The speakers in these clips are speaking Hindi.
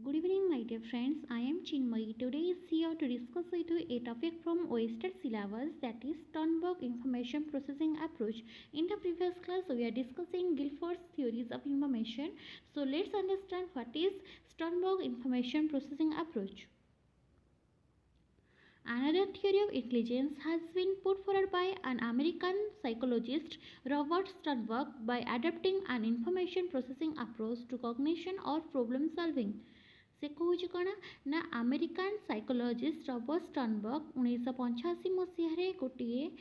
Good evening, my dear friends. I am Chinmay. Today is here to discuss with you a topic from Oyster syllabus, that is Sternberg Information Processing Approach. In the previous class, we are discussing Guilford's theories of information. So let's understand what is Sternberg Information Processing Approach. Another theory of intelligence has been put forward by an American psychologist, Robert Sternberg, by adapting an information processing approach to cognition or problem solving. से कौन कौन ना अमेरिकान साइकोलॉजिस्ट रॉबर्ट स्टर्नबर्ग 1985 मसीह गोटे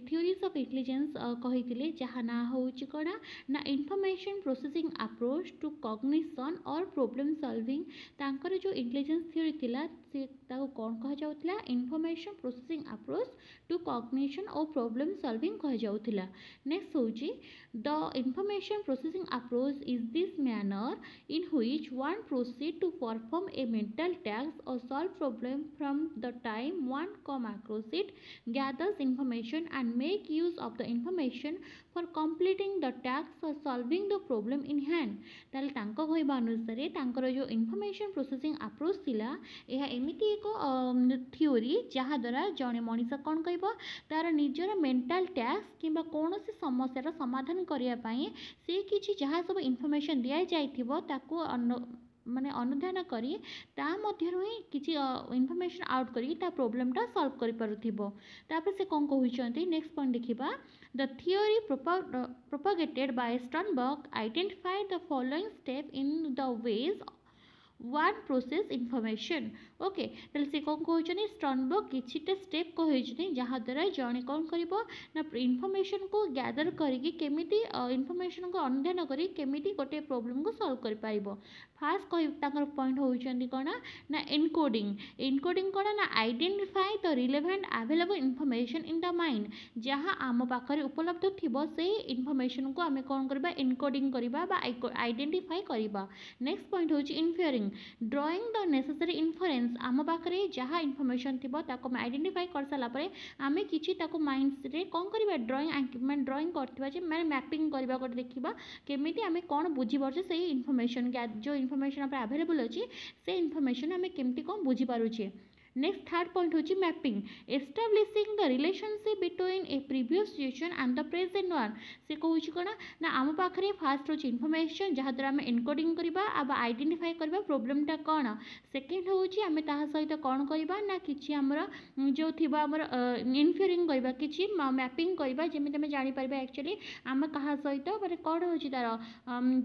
थियोरीज ऑफ इंटेलिजेंस कही जहाँ ना हूँ कौन ना information processing approach to cognition और प्रॉब्लम सॉल्विंग तांकर जो इंटेलिजेंस थियोरी थिला से कौन कह जाउथला information processing approach to cognition और प्रॉब्लम सॉल्विंग कह जाउथला। नेक्स्ट होची the information processing approach is this manner in which one proceeds to perform a mental task or solve problem from the time one come across it, gathers information and make use of the information for completing the task or solving the problem in hand. ताले तांको कहबा अनुसार तांकर जो इनफॉरमेशन प्रोसेसिंग अप्रोच थिला यह एमिति एक थियोरी जहाँ द्वारा जड़े मनीष कौन कह तार निजर मेंटल टास्क किंबा कौन सी समस्यार समाधान करने से किसी जहाँ सब इनफॉरमेशन दि जाइथिबो ताकू माने अनुधान करी ता मध्यरु ही किछि इनफॉरमेशन आउट करी ता प्रॉब्लमटा सॉल्व करि पारुथिबो। तापर से कोन कहुचंती नेक्स्ट पॉइंट देखिबा the theory propagated by Sternberg identified the following step in the ways one process information. Okay ताले से कौन कहते स्टर्नबर्ग किछिटा स्टेप कहते जहाँ द्वारा जड़े कौन कर इनफॉरमेशन को गैदर करके केमिति इनफॉरमेशन को अनुधान करी केमिति गोटे प्रॉब्लम को सॉल्व कर पारिबो। फास्ट कह पॉइंट होउचंदी कौन ना एनकोडिंग एनकोडिंग कौन ना identify the relevant available information in the mind जहाँ आम पाखे उपलब्ध थिबो से इनफॉरमेशन को आमे कौन करबा एनकोडिंग करबा बा आइडेंटिफाई करबा। नेक्स्ट पॉइंट होची इनफियरिंग ड्रॉइंग द नेसेसरी इनफरेन्स आम पाखे जहाँ इनफॉरमेशन थी आइडेंटिफाई कर सारापर आम कि माइंड रे कौन करवा ड्रॉइंग ड्रॉइंग करवा मैंने मैपिंग करवा गोटे देखा केमी आम कौन बुझीपारे से इनफॉरमेशन जो इनफॉरमेशन अवेलेबल अच्छी से इनफॉरमेशन आम केमती कौन बुझीपारे। नेक्स्ट थर्ड पॉइंट होची mapping establishing the relationship between A previous situation and the present one से कहूँ कौन ना आम पाखे फास्ट होची इनफॉरमेशन जहाँ द्वारा आम एनकोडिंग करवा अब आइडेंटिफाई करवा प्रोब्लेमटा कौन सेकेंड होची आम ता सहित कौन करवा ना कि आमर जो थी आमर इनफियरिंग करवा कि मैपिंग करवा जमी आम जापर एक्चुअली आम क्या सहित मैंने कौन हो तार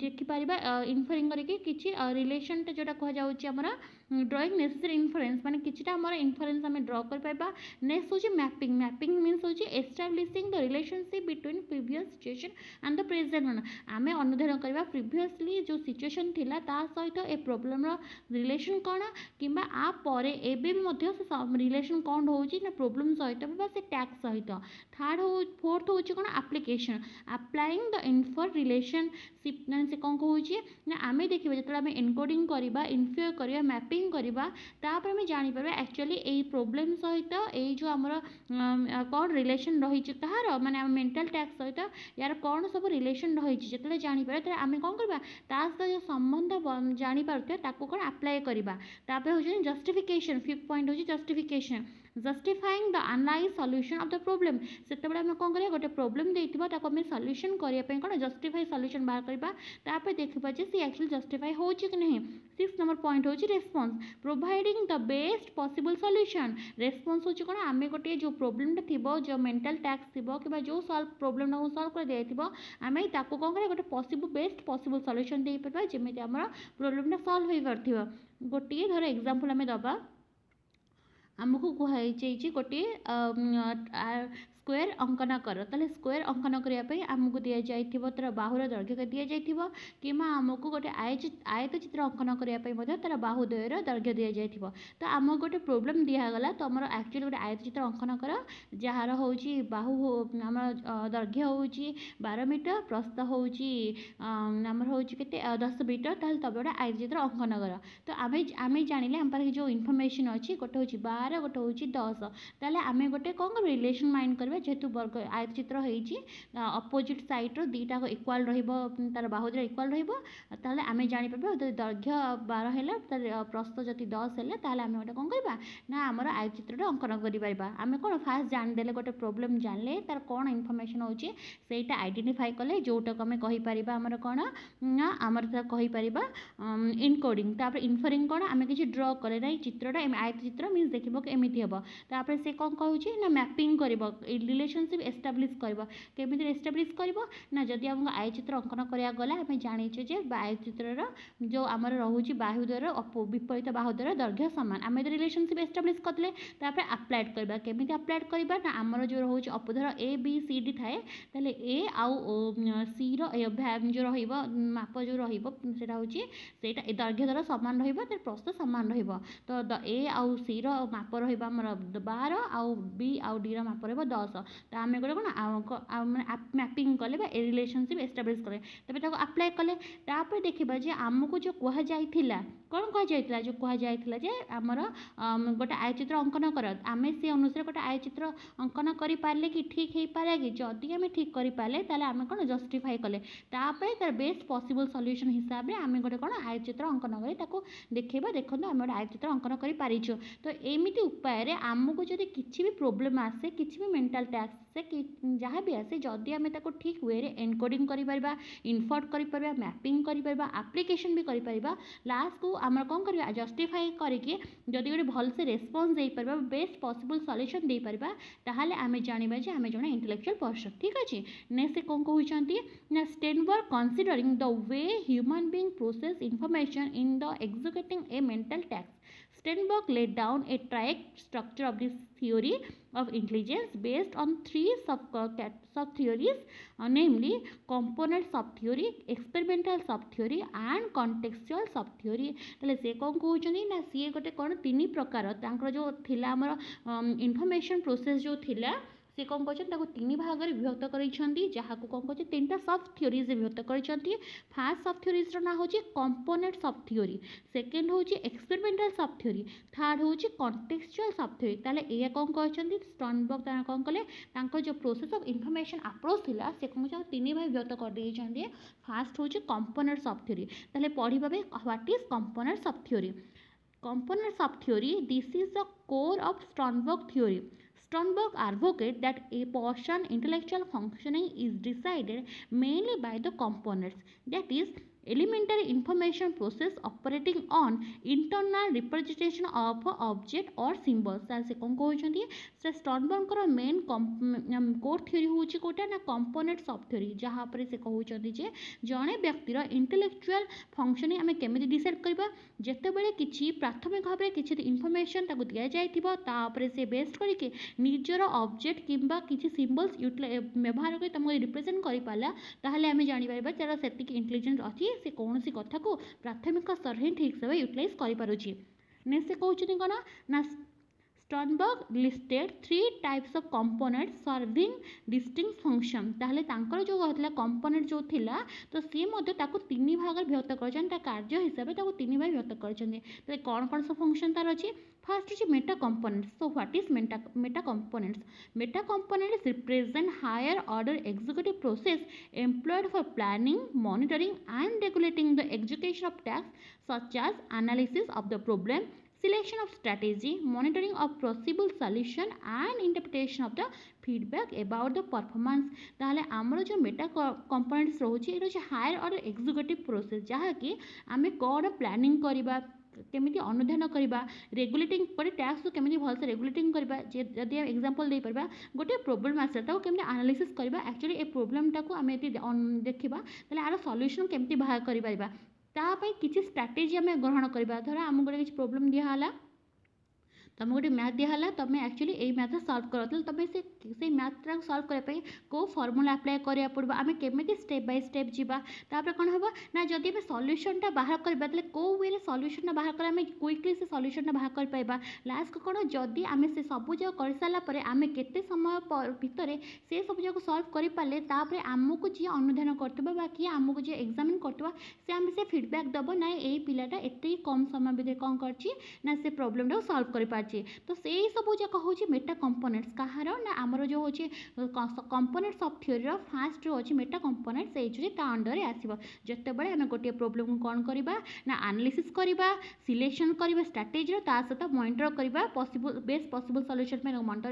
देखिपर इनफियरिंग करके रिलेशनटा जोटा कहर ड्रॉइंग नेसेसरी इनफरेन्स माने किछिटा हमर इनफरेन्स आम ड्र कर पाइबा। नेक्स्ट होची मैपिंग मैपिंग मीन्स होची establishing the relationship between previous situation and the present one आम अनुधान करवा प्रीवियसली जो सिचुएशन थिला ता सहित ए प्रॉब्लम रिलेशन कौन कि आ परे एबे भी रिलेशन कौन होची ना प्रॉब्लम सहित बा से टैक्स सहित। थर्ड हो फोर्थ होची कौन application applying the infer relationship से कौन कहूँ ना आम देखा जो आम एनकोडिंग करवा इनफियर करवा मैपिंग करवा तापर आम जापर एक्चुअली यही प्रोब्लेम सहित यही जो आमर कौन रिलेशन रही कहार माने मेंटल टैक्स सहित यार कौन सब रिलेशन रही जो जापर आम कौन करवा सहित जो संबंध जापर कौन अप्लाई करवा। तापर हो जस्टिफिकेशन फिफ्थ पॉइंट हो justification justifying the analyse solution of the problem से कौन करें गोटे प्रॉब्लम देथिबा ताको आम सॉल्यूशन करने कौन जस्टिफाई सॉल्यूशन बाहर करवा तापर देखा जे सी एक्चुअली जस्टिफाई हो कि नहीं। सिक्स नंबर पॉइंट होची response providing the best possible solution response होची कौन आम गोटे जो प्रॉब्लमटा थी जो मेंटल टैक्स थी कि जो सॉल्व प्रॉब्लम को सॉल्व कर दिया आम ताको कौन करें गोटे पॉसिबल बेस्ट पॉसिबल सॉल्यूशन दे पारबा जेमिति आमर प्रॉब्लमटा सॉल्व हो पारथिबो। गोटे धर एग्जांपल आम दबा आमको कहुई गोटे स्क्वेयर अंकन कर ताले स्क्वेयर अंकन करने आमको दि जाइथिबो तार बाहुर दैर्घ्य दि जाइथिबो कि आमको गोटे आयत चित्र अंकन करने तार बाहुद्वयर दैर्घ्य दि जाइथिबो। तो आम गोटे प्रोब्लेम दिगला तो आम एक्चुअली गोटे आयत चित्र अंकन कर जार हूँ बाहु आम दैर्घ्य हूँ 12 मीटर प्रस्थ हूँ आमर हूँ के 10 मीटर ताल तब गोटे आयत चित्र अंकन कर। तो आम जानिले आम पाखे जो इनफॉरमेशन अच्छी गोटे हूँ 12 गोटे हूँ 10 ताले आम गोटे कौन कर रिलेशन माइंड करवा जानिबा जेहेतु वर्ग आयतचित्र होईची अपोजिट साइड रो दीटा इक्वल रहिबो तार बाहुद्रा इक्वल रहिबो ताहले आमे जानि परबा दैर्घ्य 12 हैला तार प्रस्थ जति 10 हैला ताहले आमे ओटा कोन करबा ना हमर आयतचित्रटा अंकन करि परिबा आमे कोन फास्ट जानि देले गोटे प्रॉब्लम जानले तार कोन इन्फॉर्मेशन होची सेटा आइडेंटिफाई कले जोटा कमे कहि परिबा हमर कोन ना हमर ता कहि परिबा इनकोडिंग तापर इन्फरिंग कोन आमे किछि ड्रा करे नै चित्रटा आयतचित्र मीन्स देखिबो कि एमिति हेबो तापर से कोन कहूची ना मैपिंग करबो रिलेशनशिप एस्टैब्लिश करबो केमिति एस्टैब्लिश करबो ना जदि हमको आयतचित्र अंकन करिया गला आमे जानिछु जे आयतचित्रर जो हमर रहूची बाहुद्वार विपरीत बाहुद्वार दैर्घ्य समान आमे तो रिलेशनशिप एस्टैब्लिश करले तापर अप्लाइड करबा केमिति अप्लाइड करबा ना हमर जो रहूची अपधर ए बी सी डी थाए ताले ए आउ सी रो जो रहिबो माप जो रहिबो सेटा होची सेटा दैर्घ्य द्वारा समान रहिबो त प्रस्थ समान रहिबो तो ए आउ सी रो माप रहिबो हमर 12 आउ बी आउ डी रो माप रहिबो 10 त आमे कोन माने मैपिंग कले बा रिलेशनशिप एस्टैब्लिश करे तबे ताको अप्लाई कले तापर देखिबा जे हमको जो कहा जाइथिला कौन कह जाइथिला जो कह जाइथिला जे हमर गोटे आयचित्र अंकन कर आमे से अनुसार गोटे आयचित्र अंकन करि पारले कि ठीक हे पारे कि जदि आमे ठीक करि पाले ताले आमे कोन जस्टिफाई कले तापर तार बेस्ट पॉसिबल सॉल्यूशन हिसाब रे आमे गोटे कोन आयचित्र अंकन करी ताको देखैबा देखंतु आमे गोटे आयचित्र अंकन करि पारिछु तो एमिति उपाय रे हमको जदि किछि भी प्रॉब्लम आसे किछि भी मेंटल टास्क से कि जहाँ भी आसे जदि आमे ताको ठीक वे रे एनकोडिंग करि परबा इनफर्ट करि परबा मैपिंग करि परबा एप्लीकेशन भी करि परबा लास्ट को आम कौन कर जस्टिफाई करके जदि गोटे भल से रेस्पॉन्स दे परबा बेस्ट पॉसिबल सॉल्यूशन दे परबा ताहाले आमे जानिबा जे आमे जने इंटेलेक्चुअल पर्सन ठीक अछि नेक्स्ट कौन कहउचंती ना Sternberg considering the way human being process information in the executing a mental task Sternberg laid down a triad structure of this theory of intelligence based on three sub-theories, namely component sub-theory, experimental sub-theory and contextual sub-theory. ताले से कौन कहउचनी ना सी गोटे कौन तीन प्रकार तांकर जो थिला हमर इंफॉर्मेशन प्रोसेस जो थिला से कौन कहते तीन भाग में विभक्त कर जहाँ को कौन कहते तीन टा सब थ्योरीज विभक्त कर फास्ट सब थ्योरीज ना हूँ कंपोनेंट सब थ्योरी सेकेंड हूँ एक्सपेरिमेंटल सब थ्योरी थर्ड हूँ कॉन्टेक्सचुअल सब थ्योरी ताले ये कौन कहते स्टर्नबर्ग कौन कले जो प्रोसेस ऑफ इनफॉरमेशन अप्रोच थिला से कौन तीन भाग विभक्त कर देइछन्ती फास्ट हूँ कंपोनेंट सब थ्योरी ताले पढ़िबा व्हाट इज कंपोनेंट सब theory component sub theory this is the core of Sternberg theory. Sternberg advocates that a person's intellectual functioning is decided mainly by the components, that is, elementary information process operating on internal representation of object or symbols. से कौन कहते से स्टर्नबर्ग मेन कोर थ्योरी हूँ कोटा ना कंपोनेंट सब थ्योरी जहाँ पर से कहते जे जड़े व्यक्तिर इंटेलेक्चुअल फंक्शनिंग आम केमी डिसाइड करवा जिते बड़े किसी प्राथमिक भाव में किसी इनफॉरमेशन ताको दिया जाइथिबो तापर से बेस्ड करके निजर ऑब्जेक्ट किंबा किसी सिंबल्स व्यवहार कर तुमको रिप्रेजेंट कर पाला ताहले आमे जानि परबा तार सेतिक इंटेलिजेंस अछि से कौन सी कथा को प्राथमिक स्तर ही ठीक से यूटिलाइज करें नेक्स्ट से कहते कौन ना Sternberg listed three types of components serving distinct function ताहले तांकर जो कहला कंपोनेंट जो थिला तो सी मध्ये ताको तीन भाग विभक्त करछन ता कार्य हिसाब से ताको तीन भाग विभक्त करछन तो कौन कौन सब फंक्शन तार अछि first is meta components so what is meta components represent higher order executive process employed for planning monitoring and regulating the execution of task such as analysis of the problem selection of strategy, monitoring of possible solution and interpretation of the feedback about the performance. ताहले आमर जो मेटा कंपोनेंट्स रोचे ये रोचे हायर ऑर्डर एग्जीक्यूटिव प्रोसेस जहाँ कि आमे कौन प्लानिंग करबा केमिति अनुध्यान करबा रेगुलेटिंग पर टास्क को केमिति भल से रेगुलेटिंग करबा जदि एग्जांपल दे परबा गोटे प्रॉब्लम आसे ताको केमिति एनालिसिस करबा एक्चुअली ए प्रॉब्लम टाको आमे देखिबा ताले आरो सॉल्यूशन केमिति बाहर करि परबा तापाई किसी स्ट्रैटेजी आम ग्रहण करवा धर आम गोटे किसी प्रॉब्लम दिहला तुम गोटे मैथ दिहला तुम एक्चुअली ये मैथ सॉल्व कर तुम से मैथ सॉल्व करने को फॉर्मूला अप्लाई करा पड़ो आम केमी स्टेप बाय स्टेप जावा तापर कौन हम ना जदि आम सॉल्यूशनटा बाहर करवा तेल कौ वे सॉल्यूशन बाहर कर आम क्विकली से सॉल्यूशनटा बाहर कर पाइबा लास्ट को कौन जदि आम से सब जगह कर सारापर आम केते समय भितर से सब जगह सॉल्व कर पारे तापर आमको जी अनुधान करवा कि आमको जी एग्जामिन करवा से आम से फीडबैक दब ना ये पिलाटा एत कम समय भितर कौन कर से प्रॉब्लम सॉल्व कर पारे। तो से सब जाक हूँ मेटा कंपोनेंट्स कहार ना आमर जो हूँ कंपोनेंट्स ऑफ थ्योरी फास्ट जो अच्छी मेटा कंपोनेंट्स से अंडर आसो जिते बड़े आम गोटे प्रोब्लेम को कौन करवा ना एनालिसिस करवा सिलेक्शन करवा स्ट्राटेजी सहित मॉनिटर करवा possible best possible solution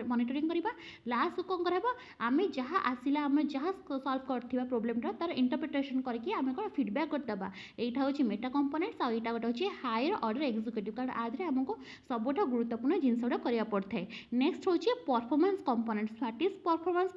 monitoring करवा लास्ट कौन करवा आम जहाँ आसला आम जहाँ सॉल्व करथिबा प्रोब्लेमटा तार इंटरप्रिटेशन करके आम कौन फीडबैक करदेबा यहाँ हूँ मेटा कंपोनेंट्स आउ यहाँ गोटे हूँ हायर ऑर्डर एग्जीक्यूटिव कारण आदि आमको सबुठ गुरुत्वपूर्ण जिनसा करा पड़ता है। नेक्स्ट हूँ performance components what is performance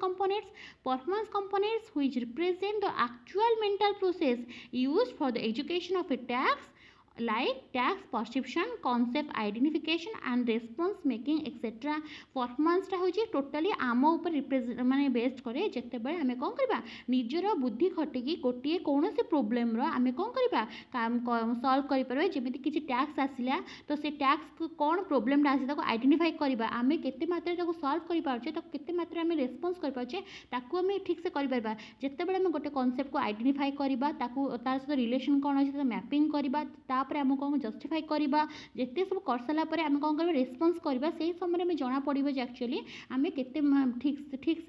components which represent the actual mental process used for the education of A task like task perception concept identification and response making etc performance हूँ टोटाली आम उपर रिप्रेजेंट माने बेस्ट करे जिते बड़े आम कौन करवा निजर बुद्धि खटिकी गोटे कौन से प्रोब्लेम आम कौन करवा काम सॉल्व करें जमी किसी टैक्स आसला तो से टैक्स कौन प्रोब्लेमटा आसी आइडेंटिफाई करवा आम केते मात्रा सॉल्व कर पारे केते मात्रा आम रेस्पॉन्स कर पारे ताकू आम ठीक से कर जिते बड़े आम गोटे कॉन्सेप्ट को आइडेंटिफाई करवा तार सहित रिलेशन कौन अच्छे मैपिंग करवा आम कौन जस्टिफाई करवा जिते सब कर सारापर आम कौन कर रेस्पॉन्स करवा से समय में जना पड़े एक्चुअली आम केते ठीक से ठीक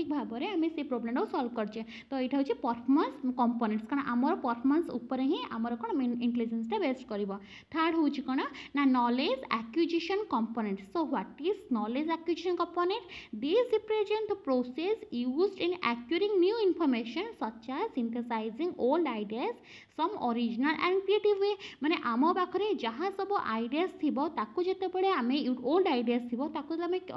भाव में आम से प्रोब्लेम सॉल्व करचे। तो यहाँ हूँ परफॉर्मेंस कंपोनेंट्स कारण आमर परफॉर्मेंस उपर ही आमर कौन इंटेलिजेंसटा बेस्ट कर। थर्ड हूँ कौन ना knowledge acquisition components. So what is knowledge acquisition component this represent the process used in acquiring new information such as synthesising old ideas some original and creative way माने आम पाखे जहाँ सब आइडियाज थी जिते बड़े आम ओल्ड आइडियाज थी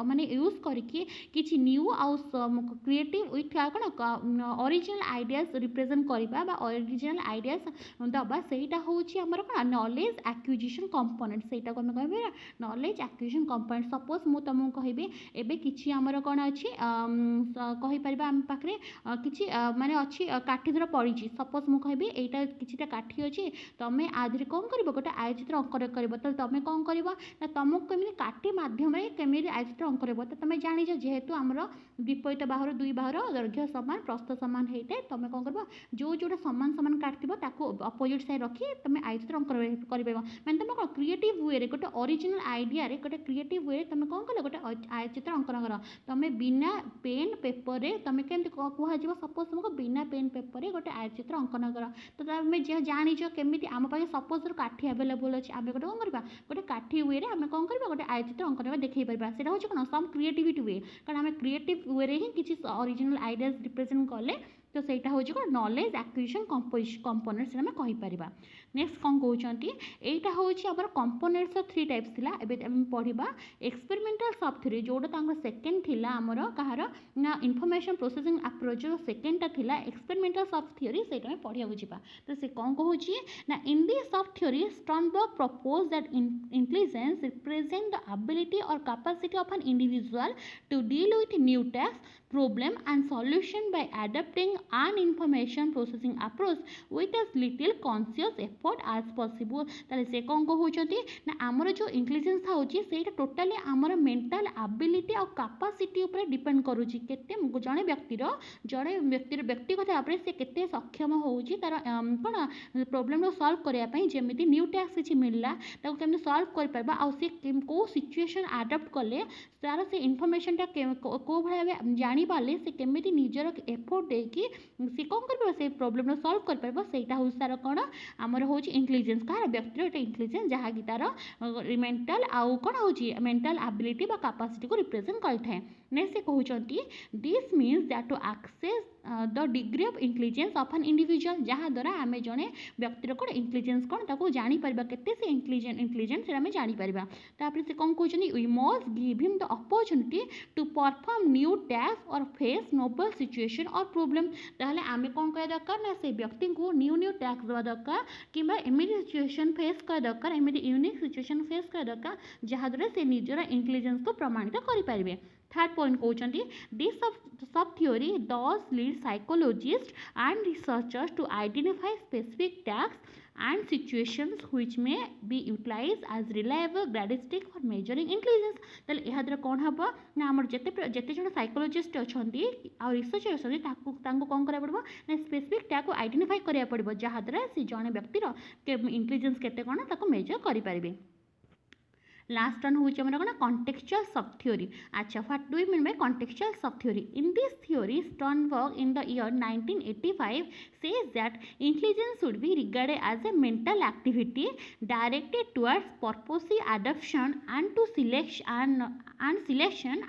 माने यूज करके किसी न्यू आउ क्रिएटिव विथ कौन ओरिजिनल आइडियाज रिप्रेजेंट करवा ओरिजिनल आइडियाज दबा सेटा हूँ आमर कौन नॉलेज एक्विजिशन कंपोनेंट सेटा को आम कह नॉलेज एक्विजिशन कंपोनेंट सपोज मुझे तुमको कहबी एबे किछि आमर कौन अच्छी कहीपर आम पाखे किसी माने अच्छी काठी धर पड़ी सपोज मुझे कहबी एटा किछिटा काठी अच्छी तुम्हें आधे कौन कर गोटे आयचित्र अंकन कर तुम कौन कर तुमको कमी काटी मध्यम केमी आयचित्र अंकन तो तुम जान जेहेतु आमर विपरीत बाहर दुई बाहर दैर्घ्य सामान प्रस्थ सामान होता है तुम कौन कर जोटा सामान सामान काटो अपोजिट साइड रखी तुम आयचित्र अंकन कर मैंने तुम कौन क्रिएटिव वे गोटे ओरिजिनल आइडिया गोटे क्रिएटिव वे तुम कौन कल गोटे आयचित्र अंकन कर तुम बिना पेन पेपर तुम केमती कह सपोज तुमको बिना पेन पेपर गोटे आयचित्र अंकन कर तो तुम जान केमी आम पाखे सपोज काठी आवेलेबल अच्छे आम गोटे कौन करवा गोटे काठी वे आम कौन करवा गोटे आयचित्र अंकन देखई पार्बा से हूँ कौन सम क्रिएटिविटी वे कारण आम क्रिएटिव वे ही किसी ओरिजिनल आइडियाज रिप्रेजेंट कले तो सहीटा हूँ कौन नॉलेज एक्विजिशन कंपोनेंट्स आम कहीपर। नेक्स्ट कौन कहते यहाँ हूँ आम कंपोनेंट्स थ्री टाइप्स थिला एबे पढ़ा एक्सपेरिमेंटल सब थ्योरी जोटा सेकेंड थिला आमर कहार ना इनफॉरमेशन प्रोसेसिंग अप्रोच जो सेकेंडटा थिला एक्सपेरिमेंटल सब थ्योरी से पढ़ा जा तो से कौन कहूँ ना in this sub theory Sternberg propose that intelligence represent the ability और capacity of an individual to deal with new task problem and solution by adapting an information processing approach with as little conscious effort as possible। ताले से कौन कहउछथि ना हमर जो इंटेलिजेंस था होची सेटा टोटली हमर मेंटल एबिलिटी और कैपेसिटी ऊपर डिपेंड करूची केते जणे व्यक्तिर व्यक्तिगत भाव से केते सक्षम होउची तार कोन प्रॉब्लम रो सॉल्व करिया पई जेमिति न्यू टास्क किछि मिलला ताको केमने सॉल्व कर परबा आ से को सिचुएशन अडॉप्ट करले तार से इंफॉर्मेशन टा को भले जानी पाले से केमिति निजर एफर्ट देकी से कौन कर से प्रॉब्लम सॉल्व कर परबा सेटा हूँ तार कौन आमर हूँ इंटेलिजेंस कहार व्यक्तिर गोटे इंटेलिजेंस जहाँकि तार मेंटल आउ कौन हूँ मेंटल एबिलिटी बा कैपेसिटी को रिप्रेजेंट करथाए। नेक्स्ट से कहउचंती this means that to access the degree of intelligence of an individual जहाँ द्वारा आम जड़े व्यक्तिर कौन इंटेलिजेंस कौन ताको जानी परबा केते से इंटेलिजेंट से आम जानी परबा। तापर से कौन कहउचंती we must give him the opportunity to perform new task और फेस नोबल सिचुएशन और प्रॉब्लम ताहले आम कौन कह दरकार ना से व्यक्ति को न्यू न्यू टास्क देवा दरकार कि एमती सिचुएशन फेस कर दरकार एमती यूनिक सिचुएशन फेस कर दरकार जहाँ द्वारा से निजर इंटेलिजेंस को प्रमाणित करें। थर्ड पॉइंट कहते this sub theory does lead psychologists and researchers to identify specific task and situations which may be utilized as reliable statistic for measuring intelligence। ताले यह द्वारा कौन हम ना आम जिते जन साइकोलॉजिस्ट अच्छा आ रिसर्चर अच्छा कौन करा पड़ो ना स्पेसिफिक टास्क को आइडेंटिफाई करा पड़ो जहाँ द्वारा से जड़े व्यक्तिर इंटेलिजेंस केते कौन ताको मेजर करें। Last one होउची हमर कोन contextual sub theory. अच्छा, what do we mean by contextual sub theory? In this theory, Sternberg in the year 1985 says that intelligence should be regarded as a mental activity directed towards purposive adoption and to selection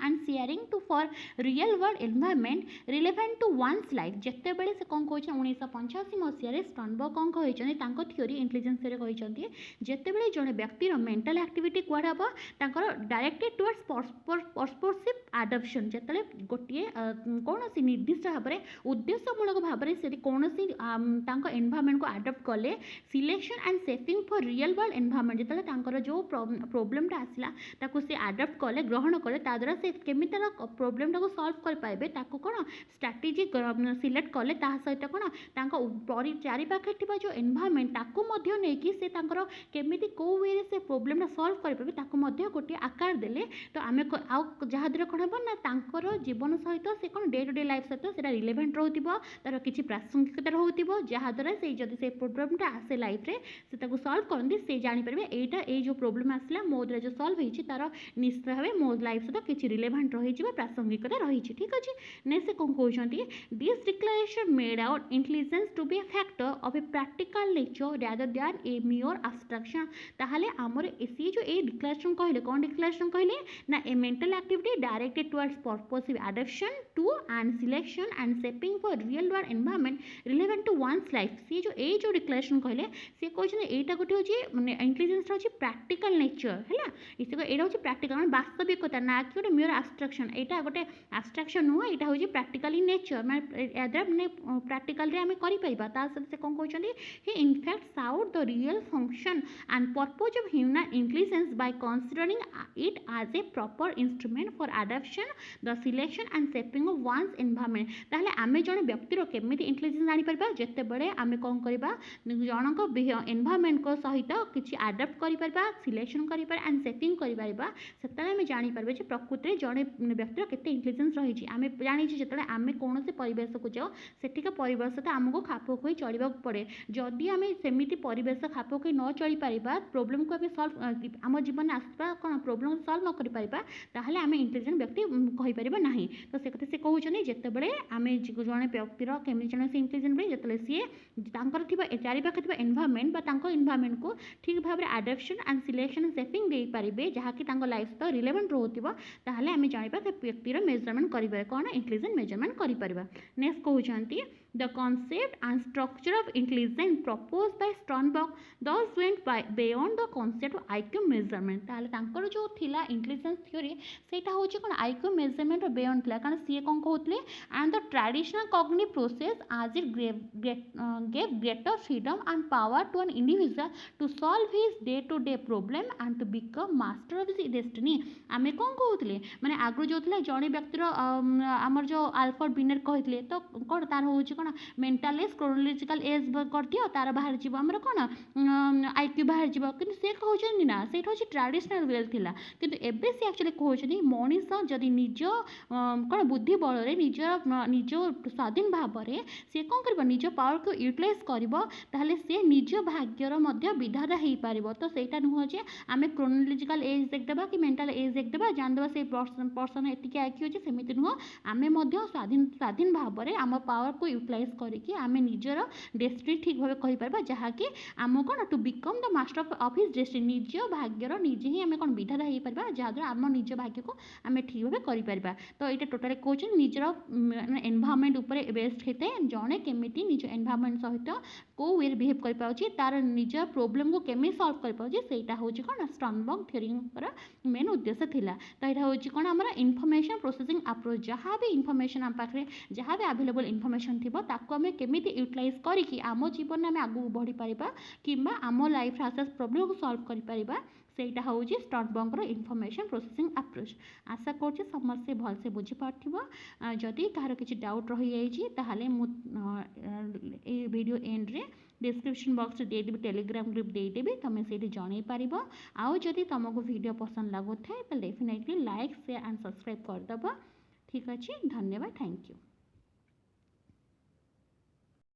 and sharing to for real world environment relevant to one's life. ଯେତେବେଳେ ସେ କ'ଣ କହୁଛନ୍ତି 1985 ମସିହାରେ ଷ୍ଟର୍ନବର୍ଗ କ'ଣ କହିଛନ୍ତି ତାଙ୍କ ଥିଓରି ଇଣ୍ଟେଲିଜେନ୍ସ ଥିଓରି କହିଛନ୍ତି ଯେତେବେଳେ ଜଣେ ବ୍ୟକ୍ତିର ମେଣ୍ଟାଲ ଆକ୍ଟିଭିଟି କୁଆଡ଼େ ହେବ ତାଙ୍କର ଡାଇରେକ୍ଟେଡ୍ ଟୁୱାର୍ଡସ୍ ପର୍ପୋସିଭ୍ ଆଡପ୍ସନ୍ ଯେତେବେଳେ ଗୋଟିଏ କୌଣସି ନିର୍ଦ୍ଦିଷ୍ଟ ଭାବରେ ଉଦ୍ଦେଶ୍ୟମୂଳକ ଭାବରେ ସେ କୌଣସି ତାଙ୍କ ଏନ୍ଭାରମେଣ୍ଟକୁ ଆଡପ୍ଟ କଲେ selection and shaping for real world environment ଯେତେବେଳେ ତାଙ୍କର ଯେଉଁ ପ୍ରୋବ୍ଲେମଟା ଆସିଲା ତାକୁ ସେ ଆଡପ୍ଟ କଲେ ଗ୍ରହଣ କଲେ ତା ଦ୍ୱାରା ସେ କେମିତି ତାର ପ୍ରୋବ୍ଲେମଟାକୁ ସଲ୍ଭ କରିପାରିବେ ତାକୁ କ'ଣ ଷ୍ଟ୍ରାଟେଜି ସିଲେକ୍ଟ କଲେ ତା ସହିତ କ'ଣ ତାଙ୍କ ଚାରିପାଖରେ ଥିବା ଯେଉଁ ଏନ୍ଭାରମେଣ୍ଟ ତାକୁ ମଧ୍ୟ ନେଇକି ସେ ତାଙ୍କର କେମିତି କେଉଁ ୱେରେ ସେ ପ୍ରୋବ୍ଲେମଟା ସଲ୍ଭ କରିପାରିବେ ତାକୁ ମଧ୍ୟ ଗୋଟିଏ ଆକାର ଦେଲେ ତ ଆମେ ଆଉ ଯାହାଦ୍ୱାରା କ'ଣ ହେବ ନା ତାଙ୍କର ଜୀବନ ସହିତ ସେ କ'ଣ ଡେ ଟୁ ଡେ ଲାଇଫ୍ ସହିତ ସେଇଟା ରିଲେଭେଣ୍ଟ ରହୁଥିବ ତାର କିଛି ପ୍ରାସଙ୍ଗିକତା ରହୁଥିବ ଯାହାଦ୍ୱାରା ସେଇ ଯଦି ସେ ପ୍ରୋବ୍ଲେମଟା ଆସେ ଲାଇଫ୍ରେ ସେ ତାକୁ ସଲ୍ଭ କରନ୍ତି ସେ ଜାଣିପାରିବେ ଏଇଟା ଏଇ ଯେଉଁ ପ୍ରୋବ୍ଲେମ୍ ଆସିଲା ମୋ ଦ୍ୱାରା ଯେଉଁ ସଲ୍ଭ ହେଇଛି ତାର ନିଶ୍ଚିତ ଭାବେ ମୋ ଲାଇଫ୍ ସହିତ କିଛି ରିଲେଭେଣ୍ଟ ରହିଛି ବା ପ୍ରାସଙ୍ଗିକତା ରହିଛି ଠିକ୍ ଅଛି ନେକ୍ସଟ ସେ କ'ଣ କହୁଛନ୍ତି this declaration made out intelligence to be a factor of a practical nature rather than a mere abstraction ତାହେଲେ ଆମର ସିଏ ଯେଉଁ ଏଇ ଡିକ୍ଲାରେସନ୍ କହିଲେ କ'ଣ ଡିକ୍ଲାରେସନ୍ କହିଲେ ନା a mental activity directed towards purposive adaption to and selection and shaping for real world environment relevant to one's life ସିଏ ଯେଉଁ ଏଇ ଯେଉଁ ଡିକ୍ଲାରେସନ୍ କହିଲେ ସେ କହିଛନ୍ତି ଏଇଟା ଗୋଟେ ହେଉଛି ମାନେ ଇଣ୍ଟେଲିଜେନ୍ସର ହେଉଛି ପ୍ରାକ୍ଟିକାଲ ନେଚର ହେଲା ଏଇଟା ହେଉଛି ପ୍ରାକ୍ଟିକାଲ ମାନେ ବାସ୍ତବିକତା ନା କି ଗୋଟେ ମିଓର ଆବଷ୍ଟ୍ରାକ୍ସନ୍ ଏଇଟା ଗୋଟେ ଆବଷ୍ଟ୍ରାକ୍ସନ୍ ନୁହଁ ଏଇଟା ହେଉଛି ପ୍ରାକ୍ଟିକାଲି ନେଚର ମାନେ ଏଦ୍ୱାରା ମାନେ ପ୍ରାକ୍ଟିକାଲରେ ଆମେ କରିପାରିବା ତା ସହିତ ସେ କ'ଣ କହୁଛନ୍ତି he in fact sought the real function and purpose of human intelligence by considering it as a proper instrument for adaption the selection and shaping of one's environment ତାହେଲେ ଆମେ ଜଣେ ବ୍ୟକ୍ତିର କେମିତି ଇଣ୍ଟେଲିଜେନ୍ସ ଜାଣିପାରିବା ଯେତେବେଳେ ଆମେ କ'ଣ କରିବା ଜଣଙ୍କ ଏନ୍ଭାରମେଣ୍ଟଙ୍କ ସହିତ କିଛି ଆଡପ୍ଟ କରିପାରିବା ସିଲେକ୍ସନ୍ କରିପାରିବା ଆଣ୍ଡ ସେପିଂ କରିପାରିବା ସେତେବେଳେ ଆମେ ଜାଣିପାରିବା ଯେ ପ୍ରକୃତିରେ ଜଣେ ବ୍ୟକ୍ତିର କେତେ ଇଣ୍ଟେଲିଜେନ୍ସ ରହିଛି ଆମେ ଜାଣିଛୁ ଯେତେବେଳେ ଆମେ କୌଣସି ପରିବେଶକୁ ଯାଉ ସେଠିକା ପରିବେଶ ସହିତ ଆମକୁ ଖାପ ଖୁଆଇ ଚଳିବାକୁ ପଡ଼େ ଯଦି ଆମେ ସେମିତି ପରିବେଶ ଖାପ ଖୁଆଇ ନ ଚଳିପାରିବା ପ୍ରୋବ୍ଲେମକୁ ଆମେ ସଲ୍ଭ ଆମ ଜୀବନରେ ଆସୁଥିବା କ'ଣ ପ୍ରୋବ୍ଲେମକୁ ସଲ୍ଭ ନ କରିପାରିବା ତାହେଲେ ଆମେ ଇଣ୍ଟେଲିଜେଣ୍ଟ ବ୍ୟକ୍ତି କହିପାରିବା ନାହିଁ ତ ସେ କଥା ସେ କହୁଛନ୍ତି ଯେତେବେଳେ ଆମେ ଜଣେ ବ୍ୟକ୍ତିର କେମିତି ଜଣେ ସେ ଇଣ୍ଟେଲିଜେଣ୍ଟ ବୋଲି ଯେତେବେଳେ ସିଏ ତାଙ୍କର ଥିବା ଚାରିପାଖରେ ଥିବା ଏନ୍ଭାରମେଣ୍ଟ ବା ତାଙ୍କ ଏନ୍ଭାରମେଣ୍ଟକୁ ଠିକ୍ ଭାବରେ ଆଡପ୍ସନ୍ ଆଣ୍ଡ ସିଲେକ୍ସନ୍ ସେପିଂ ଦେଇପାରିବେ ଯାହାକି ତାଙ୍କ ଲାଇଫ୍ ସହିତ ରିଲେଭେଣ୍ଟ ରହୁଥିବ ତାହେଲେ ଆମେ ଜାଣିବା ସେ ବ୍ୟକ୍ତିର ମେଜରମେଣ୍ଟ କରିପାରିବା କ'ଣ ଇଣ୍ଟେଲିଜେଣ୍ଟ ମେଜରମେଣ୍ଟ କରିପାରିବା ନେକ୍ସଟ କହୁଛନ୍ତି The concept and structure of intelligence proposed by Sternberg thus went beyond the concept of IQ measurement. ତାହେଲେ ତାଙ୍କର ଯେଉଁ ଥିଲା ଇଣ୍ଟେଲିଜେନ୍ସ ଥିଓରି ସେଇଟା ହେଉଛି କ'ଣ IQ measurement beyond ଥିଲା କାରଣ ସିଏ କ'ଣ କହୁଥିଲେ and the traditional cognitive process as it gave greater freedom and power to an individual to solve his day to day problem and to become master of his destiny. ଆମେ କ'ଣ କହୁଥିଲେ ମାନେ ଆଗରୁ ଯେଉଁ ଥିଲା ଜଣେ ବ୍ୟକ୍ତିର ଆମର ଯେଉଁ ଆଲଫର୍ଡ ବିନେଟ୍ କହିଥିଲେ ତ କ'ଣ ତାର ହେଉଛି କ'ଣ ମେଣ୍ଟାଲ ଏଜ୍ କ୍ରୋନୋଲୋଜିକାଲ ଏଜ୍ କରିଦିଅ ତାର ବାହାରିଯିବ ଆମର କ'ଣ ଆଇକ୍ୟୁ ବାହାରିଯିବ କିନ୍ତୁ ସେ କହୁଛନ୍ତି ନା ସେଇଟା ହେଉଛି ଟ୍ରାଡ଼ିସନାଲ ୱେଲ୍ ଥିଲା କିନ୍ତୁ ଏବେ ସେ ଆକ୍ଚୁଆଲି କହୁଛନ୍ତି ମଣିଷ ଯଦି ନିଜ କ'ଣ ବୁଦ୍ଧି ବଳରେ ନିଜ ସ୍ୱାଧୀନ ଭାବରେ ସେ କ'ଣ କରିବ ନିଜ ପାୱାରକୁ ୟୁଟିଲାଇଜ୍ କରିବ ତାହେଲେ ସେ ନିଜ ଭାଗ୍ୟର ମଧ୍ୟ ବିଧାତା ହେଇପାରିବ ତ ସେଇଟା ନୁହଁ ଯେ ଆମେ କ୍ରୋନୋଲୋଜିକାଲ ଏଜ୍ ଦେଖିଦେବା କି ମେଣ୍ଟାଲ ଏଜ୍ ଦେଖିଦେବା ଜାଣିଦେବା ସେଇ ପର୍ସନ ଏତିକି ଆଇକ୍ୟୁ ଅଛି ସେମିତି ନୁହଁ ଆମେ ମଧ୍ୟ ସ୍ୱାଧୀନ ଭାବରେ ଆମ ପାୱାରକୁ ୟୁଟିଲାଇଜ୍ କରିକି ଆମେ ନିଜର ଡେଷ୍ଟିନି ଠିକ୍ ଭାବେ କହିପାରିବା ଯାହାକି ଆମକୁ କ'ଣ to become the master of his destiny ନିଜ ଭାଗ୍ୟର ନିଜେ ହିଁ ଆମେ କ'ଣ ବିଧାତା ହେଇପାରିବା ଯାହାଦ୍ୱାରା ଆମ ନିଜ ଭାଗ୍ୟକୁ ଆମେ ଠିକ୍ ଭାବେ କରିପାରିବା ତ ଏଇଟା ଟୋଟାଲି କହୁଛନ୍ତି ନିଜର ଏନ୍ଭାରମେଣ୍ଟ ଉପରେ ବେସ୍ଡ ହେଇଥାଏ ଜଣେ କେମିତି ନିଜ ଏନ୍ଭାରମେଣ୍ଟ ସହିତ କେଉଁ ୱେରେ ବିହେଭ୍ କରିପାରୁଛି ତାର ନିଜ ପ୍ରୋବ୍ଲେମକୁ କେମିତି ସଲ୍ଭ କରିପାରୁଛି ସେଇଟା ହେଉଛି କ'ଣ ଷ୍ଟର୍ନବର୍ଗ ଥିଓରିଙ୍କର ମେନ୍ ଉଦ୍ଦେଶ୍ୟ ଥିଲା ତ ଏଇଟା ହେଉଛି କ'ଣ ଆମର ଇନଫର୍ମେସନ୍ ପ୍ରୋସେସିଂ ଆପ୍ରୋଚ୍ ଯାହା ବି ଇନଫର୍ମେସନ୍ ଆମ ପାଖରେ ଯାହା ବି ଆଭେଲେବଲ୍ ଇନଫର୍ମେସନ୍ ଥିବ ତାକୁ ଆମେ କେମିତି ୟୁଟିଲାଇଜ୍ କରିକି ଆମ ଜୀବନରେ ଆମେ ଆଗକୁ ବଢ଼ିପାରିବା କିମ୍ବା ଆମ ଲାଇଫ୍ରେ ଆସୁଥିବା ପ୍ରୋବ୍ଲେମକୁ ସଲ୍ଭ କରିପାରିବା ସେଇଟା ହେଉଛି ଷ୍ଟର୍ନବର୍ଗଙ୍କର ଇନଫର୍ମେସନ୍ ପ୍ରୋସେସିଂ ଆପ୍ରୋଚ୍ ଆଶା କରୁଛି ସମସ୍ତେ ଭଲସେ ବୁଝିପାରୁଥିବ ଯଦି କାହାର କିଛି ଡାଉଟ୍ ରହିଯାଇଛି ତାହେଲେ ମୁଁ ଏଇ ଭିଡ଼ିଓ ଏଣ୍ଡରେ ଡିସ୍କ୍ରିପ୍ସନ୍ ବକ୍ସରେ ଦେଇଦେବି ଟେଲିଗ୍ରାମ ଗ୍ରୁପ୍ ଦେଇଦେବି ତୁମେ ସେଇଠି ଜଣାଇ ପାରିବ ଆଉ ଯଦି ତୁମକୁ ଭିଡ଼ିଓ ପସନ୍ଦ ଲାଗୁଥାଏ ତାହେଲେ definitely like share and subscribe କରିଦେବ ଠିକ୍ ଅଛି ଧନ୍ୟବାଦ ଥ୍ୟାଙ୍କ ୟୁ